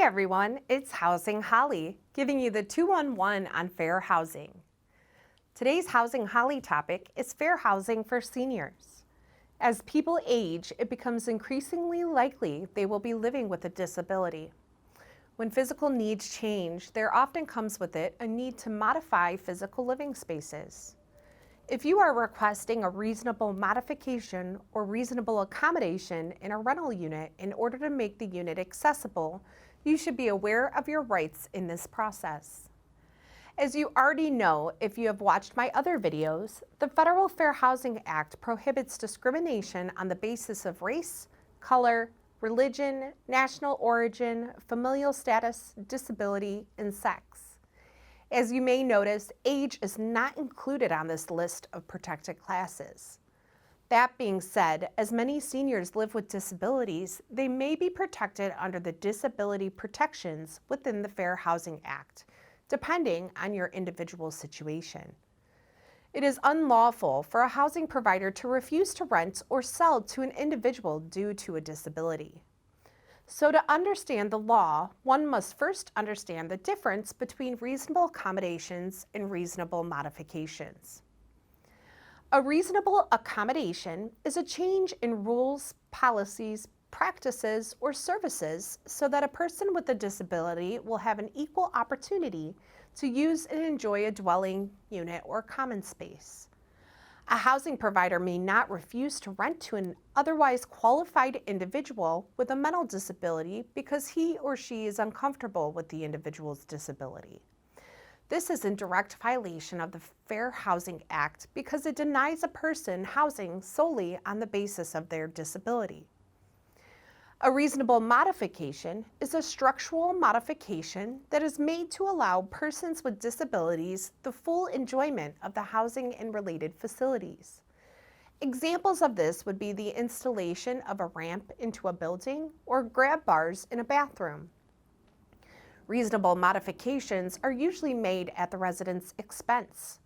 Hi everyone, it's Housing Holly, giving you the 211 on fair housing. Today's Housing Holly topic is fair housing for seniors. As people age, it becomes increasingly likely they will be living with a disability. When physical needs change, there often comes with it a need to modify physical living spaces. If you are requesting a reasonable modification or reasonable accommodation in a rental unit in order to make the unit accessible, you should be aware of your rights in this process. As you already know, if you have watched my other videos, the Federal Fair Housing Act prohibits discrimination on the basis of race, color, religion, national origin, familial status, disability, and sex. As you may notice, age is not included on this list of protected classes. That being said, as many seniors live with disabilities, they may be protected under the disability protections within the Fair Housing Act, depending on your individual situation. It is unlawful for a housing provider to refuse to rent or sell to an individual due to a disability. So to understand the law, one must first understand the difference between reasonable accommodations and reasonable modifications. A reasonable accommodation is a change in rules, policies, practices, or services so that a person with a disability will have an equal opportunity to use and enjoy a dwelling, unit, or common space. A housing provider may not refuse to rent to an otherwise qualified individual with a mental disability because he or she is uncomfortable with the individual's disability. This is in direct violation of the Fair Housing Act because it denies a person housing solely on the basis of their disability. A reasonable modification is a structural modification that is made to allow persons with disabilities the full enjoyment of the housing and related facilities. Examples of this would be the installation of a ramp into a building or grab bars in a bathroom. Reasonable modifications are usually made at the resident's expense.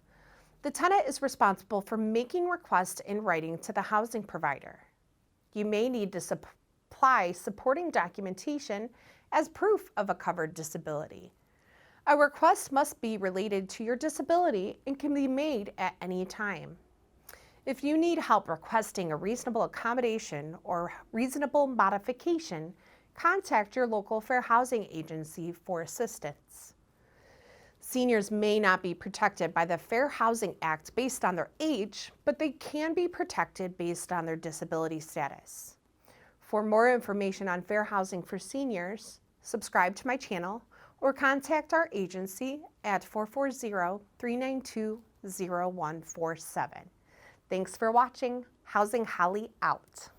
The tenant is responsible for making requests in writing to the housing provider. You may need to supply supporting documentation as proof of a covered disability. A request must be related to your disability and can be made at any time. If you need help requesting a reasonable accommodation or reasonable modification, contact your local fair housing agency for assistance. Seniors may not be protected by the Fair Housing Act based on their age, but they can be protected based on their disability status. For more information on fair housing for seniors, subscribe to my channel or contact our agency at 440-392-0147. Thanks for watching. Housing Holly out.